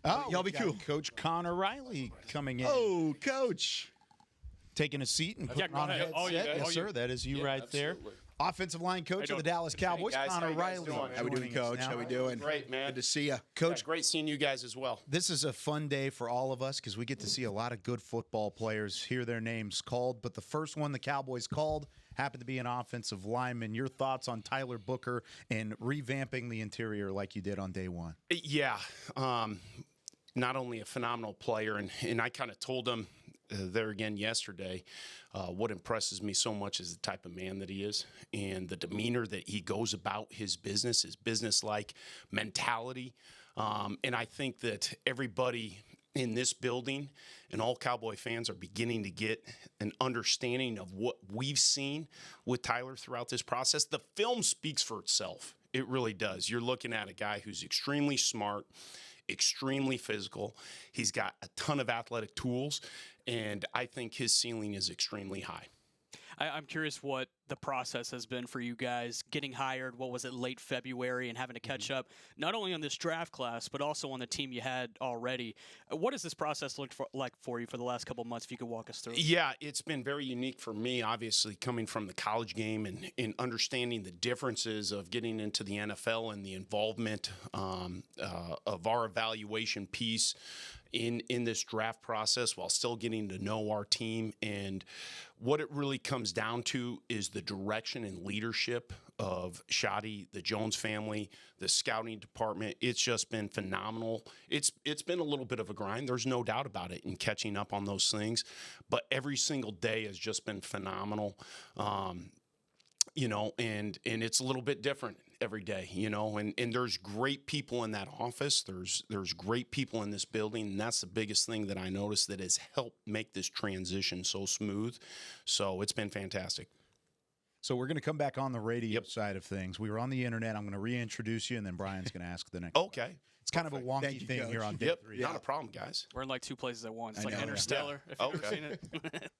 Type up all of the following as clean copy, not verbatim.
Oh, Y'all be cool. Coach Connor Riley coming in. Oh, Coach. Taking a seat and putting go on a ahead. headset. Oh, Yes, sir. That is you right absolutely. there. Offensive line coach of the doing? Dallas Cowboys, guys. Connor How you guys Riley. doing? How we doing, joining us Coach? now. How we doing? Great, man. Good to see you. Coach, Great seeing you guys as well. this is a fun day for all of us because we get to see a lot of good football players, hear their names called. But the first one the Cowboys called happened to be an offensive lineman. Your thoughts on Tyler Booker and revamping the interior like you did on day one? Yeah, not only a phenomenal player, and I kind of told him there again yesterday, what impresses me so much is the type of man that he is and the demeanor that he goes about his business-like mentality. And I think that everybody in this building and all Cowboy fans are beginning to get an understanding of what we've seen with Tyler throughout this process. The film speaks for itself. It really does. You're looking at a guy who's extremely smart, extremely physical. He's got a ton of athletic tools, and I think his ceiling is extremely high. I'm curious what the process has been for you guys getting hired. What was it, late February, and having to catch up not only on this draft class but also on the team you had already. What does this process look like for you for the last couple of months? If you could walk us through. Yeah, it's been very unique for me, obviously, coming from the college game and understanding the differences of getting into the NFL and the involvement of our evaluation piece in this draft process while still getting to know our team. And what it really comes down to is the direction and leadership of Shadi, the Jones family, the scouting department. It's just been phenomenal. It's been a little bit of a grind. There's no doubt about it in catching up on those things. But every single day has just been phenomenal. You know, and it's a little bit different every day, you know, and there's great people in that office. There's great people in this building, and that's the biggest thing that I noticed that has helped make this transition so smooth. So it's been fantastic. So we're going to come back on the radio side of things. We were on the internet. I'm going to reintroduce you, and then Brian's going to ask the next Okay. question. It's kind of a wonky Thank you, thing Coach. here on day 3. Not a problem, guys. We're in like two places at once, I like know, yeah. Interstellar. Yeah. If you've ever Okay. seen it.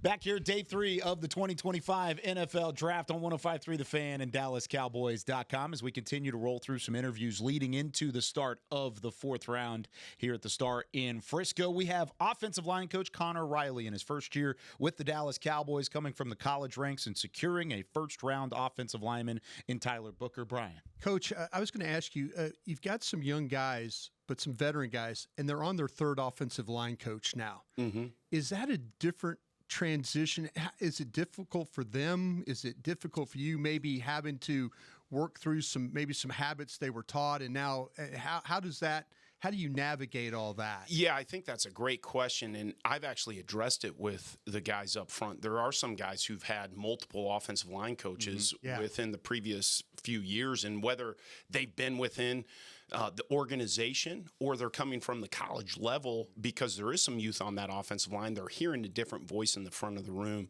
Back here, day 3 of the 2025 NFL Draft on 105.3 The Fan and DallasCowboys.com as we continue to roll through some interviews leading into the start of the 4th round here at the Star in Frisco. We have offensive line coach Connor Riley in his first year with the Dallas Cowboys, coming from the college ranks and securing a first-round offensive lineman in Tyler Booker. Brian. Coach, I was going to ask you, you've got some young guys, but some veteran guys, and they're on their 3rd offensive line coach now. Mm-hmm. Is that a different transition? Is it difficult for them? Is it difficult for you maybe having to work through some habits they were taught? And now how do you navigate all that? Yeah, I think that's a great question, and I've actually addressed it with the guys up front. There are some guys who've had multiple offensive line coaches within the previous few years, and whether they've been within the organization or they're coming from the college level, because there is some youth on that offensive line, they're hearing a different voice in the front of the room.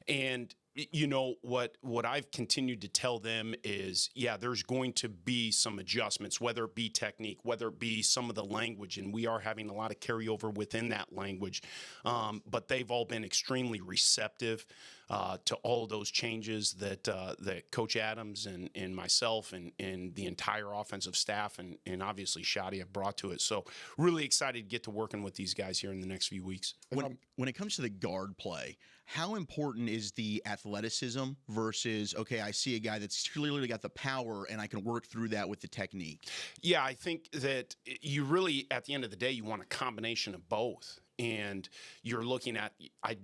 And you know, what I've continued to tell them is, yeah, there's going to be some adjustments, whether it be technique, whether it be some of the language, and we are having a lot of carryover within that language. But they've all been extremely receptive to all of those changes that Coach Adams and myself and the entire offensive staff and obviously Shadi have brought to it. So really excited to get to working with these guys here in the next few weeks. When it comes to the guard play, how important is the athleticism versus, okay, I see a guy that's clearly got the power and I can work through that with the technique? Yeah, I think that you really, at the end of the day, you want a combination of both. And you're looking at,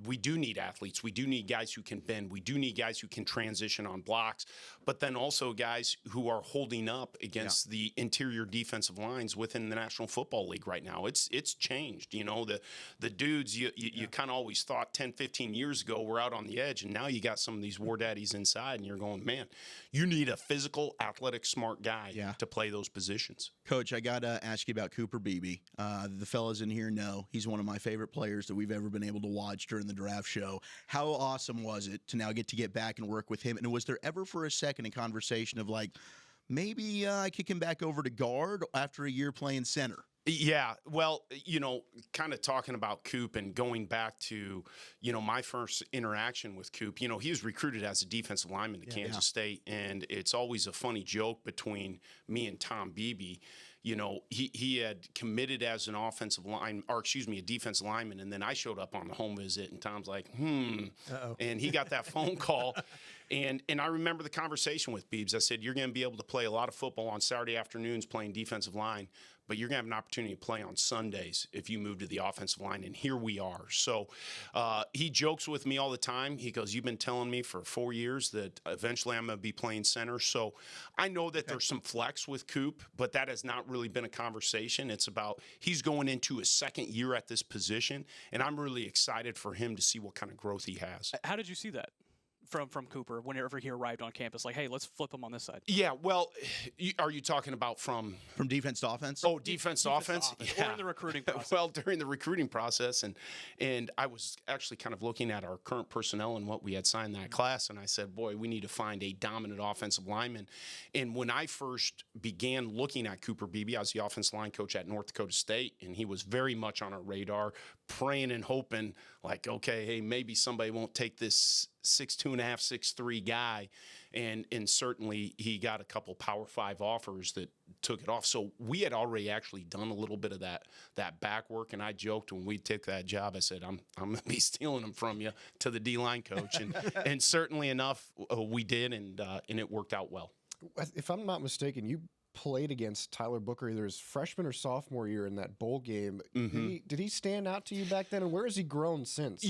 we do need athletes. We do need guys who can bend. We do need guys who can transition on blocks. But then also guys who are holding up against the interior defensive lines within the National Football League right now. It's changed. You know, the dudes you kind of always thought 10, 15 years ago were out on the edge. And now you got some of these war daddies inside. And you're going, man, you need a physical, athletic, smart guy to play those positions. Coach, I got to ask you about Cooper Beebe. The fellas in here know he's one of my favorite players that we've ever been able to watch during the draft show. How awesome was it to now get back and work with him? And was there ever for a second a conversation of like, maybe I kick him back over to guard after a year playing center? Yeah, well, you know, kind of talking about Coop and going back to, you know, my first interaction with Coop, you know, he was recruited as a defensive lineman to Kansas State, and it's always a funny joke between me and Tom Beebe. he had committed as an offensive line, or excuse me, a defensive lineman, and then I showed up on the home visit, and Tom's like, and he got that phone call. And I remember the conversation with Beebs. I said, you're going to be able to play a lot of football on Saturday afternoons playing defensive line, but you're going to have an opportunity to play on Sundays if you move to the offensive line, and here we are. So he jokes with me all the time. He goes, you've been telling me for 4 years that eventually I'm going to be playing center. So I know that there's some flex with Coop, but that has not really been a conversation. It's about he's going into his second year at this position, and I'm really excited for him to see what kind of growth he has. How did you see that from Cooper whenever he arrived on campus? Like, hey, let's flip him on this side. Yeah, well, are you talking about from defense to offense? Oh, defense to offense? Yeah. Or in the recruiting process. Well, during the recruiting process, and I was actually kind of looking at our current personnel and what we had signed that class, and I said, boy, we need to find a dominant offensive lineman. And when I first began looking at Cooper Beebe, I was the offensive line coach at North Dakota State, and he was very much on our radar, praying and hoping, like, okay, hey, maybe somebody won't take this 6'2.5", 6'3" guy, and certainly he got a couple Power 5 offers that took it off. So we had already actually done a little bit of that back work, and I joked when we took that job, I said, I'm going to be stealing them from you to the D-line coach, and certainly enough, we did, and it worked out well. If I'm not mistaken, you played against Tyler Booker either his freshman or sophomore year in that bowl game. Mm-hmm. Did he stand out to you back then, and where has he grown since?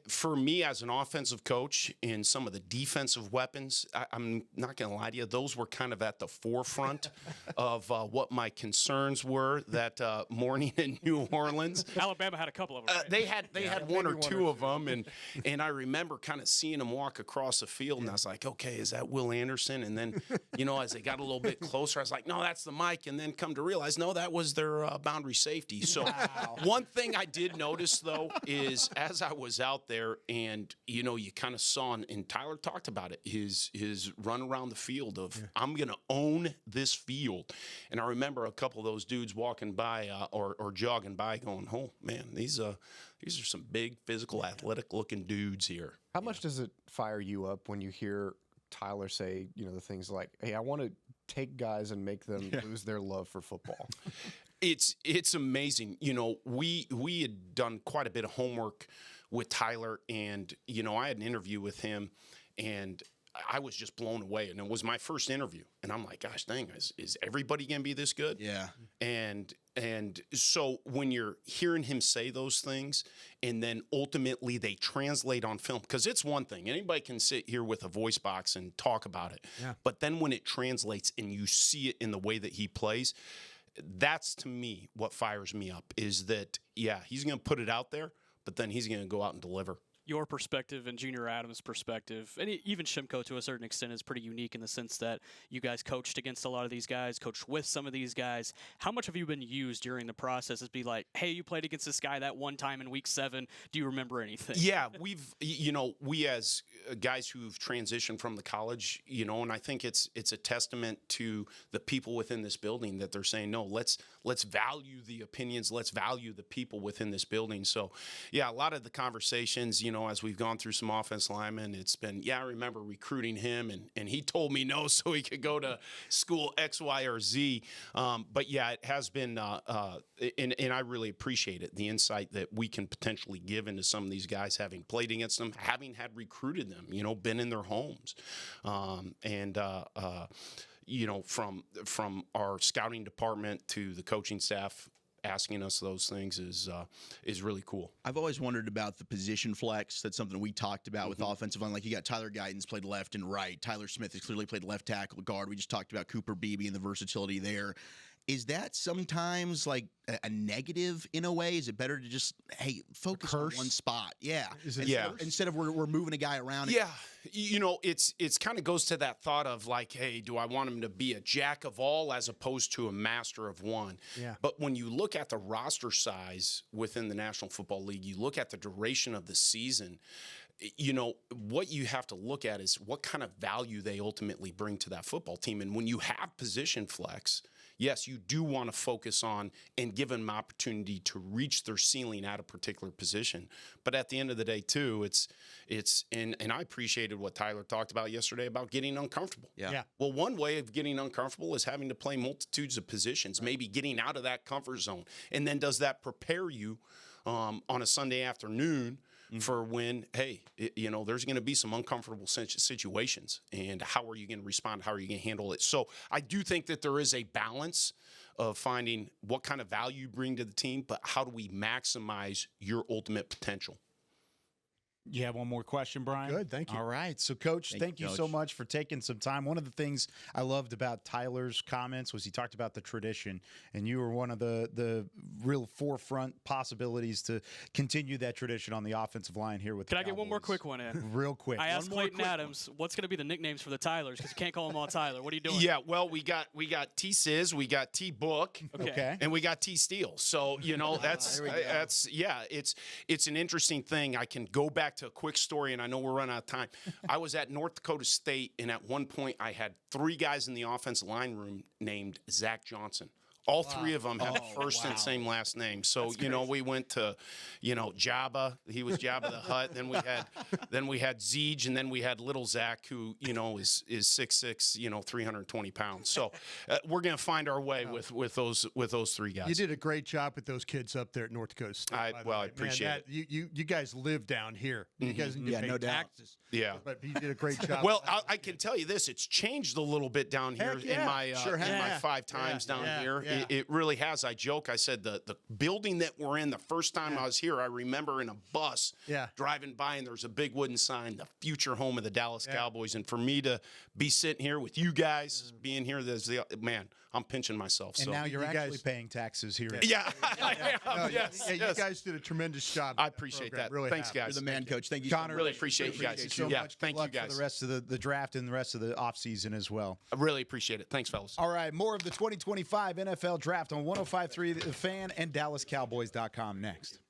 For me as an offensive coach in some of the defensive weapons, I'm not going to lie to you, those were kind of at the forefront of what my concerns were that morning in New Orleans. Alabama had a couple of them. Right? They had one or two of them, and I remember kind of seeing them walk across the field, and I was like, okay, is that Will Anderson? And then, as they got a little bit closer, I was like, no, that's the Mike. And then come to realize, no, that was their boundary safety. So one thing I did notice, though, is as I was out there and, you kind of saw, and Tyler talked about it, his run around the field of, I'm going to own this field. And I remember a couple of those dudes walking by or jogging by going, oh, man, these are some big, physical, athletic-looking dudes here. How much does it fire you up when you hear Tyler say, the things like, hey, I want to take guys and make them lose their love for football? It's amazing. We had done quite a bit of homework with Tyler, and I had an interview with him, and I was just blown away. And it was my first interview, and I'm like, gosh dang, is everybody gonna be this good? Yeah. And so when you're hearing him say those things, and then ultimately they translate on film, because it's one thing. Anybody can sit here with a voice box and talk about it. Yeah. But then when it translates and you see it in the way that he plays, that's to me what fires me up, is that, he's going to put it out there, but then he's going to go out and deliver. Your perspective and Junior Adams' perspective, and even Shimko to a certain extent, is pretty unique in the sense that you guys coached against a lot of these guys, coached with some of these guys. How much have you been used during the process as be like, hey, you played against this guy that one time in week 7. Do you remember anything? Yeah, we as guys who've transitioned from the college, and I think it's a testament to the people within this building that they're saying, no, let's value the opinions, let's value the people within this building. So, a lot of the conversations, as we've gone through some offense linemen, it's been, I remember recruiting him, and he told me no so he could go to school X, Y, or Z. But it has been, and I really appreciate it, the insight that we can potentially give into some of these guys, having played against them, having had recruited them, been in their homes. From our scouting department to the coaching staff, asking us those things is really cool. I've always wondered about the position flex. That's something we talked about with offensive line. Like, you got Tyler Guyton's played left and right. Tyler Smith has clearly played left tackle, guard. We just talked about Cooper Beebe and the versatility there. Is that sometimes like a negative in a way? Is it better to just, hey, focus on one spot? Yeah. Instead of we're moving a guy around. Yeah. It's kind of goes to that thought of like, hey, do I want him to be a jack of all as opposed to a master of one? Yeah. But when you look at the roster size within the National Football League, you look at the duration of the season, what you have to look at is what kind of value they ultimately bring to that football team. And when you have position flex, yes, you do want to focus on and give them opportunity to reach their ceiling at a particular position. But at the end of the day, too, and I appreciated what Tyler talked about yesterday about getting uncomfortable. Yeah. Well, one way of getting uncomfortable is having to play multitudes of positions, maybe getting out of that comfort zone. And then does that prepare you on a Sunday afternoon for when, hey, there's going to be some uncomfortable situations, and how are you going to respond? How are you going to handle it? So I do think that there is a balance of finding what kind of value you bring to the team, but how do we maximize your ultimate potential? You have one more question, Brian? Good, thank you. All right. So, Coach, thank you so much for taking some time. One of the things I loved about Tyler's comments was he talked about the tradition, and you were one of the real forefront possibilities to continue that tradition on the offensive line here with Can the I get one more quick one in? Real quick. I asked Clayton Adams, what's going to be the nicknames for the Tylers? Because you can't call them all Tyler. What are you doing? Yeah, well, we got T-Sizz, we got T-Book, Okay. and we got T-Steel. So, it's an interesting thing. I can go back to a quick story, and I know we're running out of time. I was at North Dakota State, and at one point I had 3 guys in the offensive line room named Zach Johnson. All 3 of them had first and same last name. So, we went to, Jabba. He was Jabba the Hutt. Then we had Zeege, and then we had little Zach, who, is 6'6", 320 pounds. So we're going to find our way with those 3 guys. You did a great job with those kids up there at North Dakota State. I by appreciate the way. You guys live down here. You guys need to pay no doubt. taxes. Yeah. But you did a great job. Well, I can tell you this: it's changed a little bit down here Heck yeah. in my Sure has. in my 5 times down here. Yeah. It really has. I joke. I said the building that we're in. The first time I was here, I remember in a bus driving by, and there's a big wooden sign, "The future home of the Dallas Cowboys." And for me to be sitting here with you guys, being here, man, I'm pinching myself. And so now you're you actually guys- paying taxes here. yeah, I am. No, yes, you yes. guys did a tremendous job. I with appreciate program. that. Really Thanks, have. guys. You're the man, Coach. Thank you. Connor, so Really much. appreciate you guys. Appreciate you so Yeah, much. Good thank you luck guys. for the rest of the draft and the rest of the offseason as well. I really appreciate it. Thanks, fellas. All right, more of the 2025 NFL Draft on 105.3 The Fan and DallasCowboys.com next.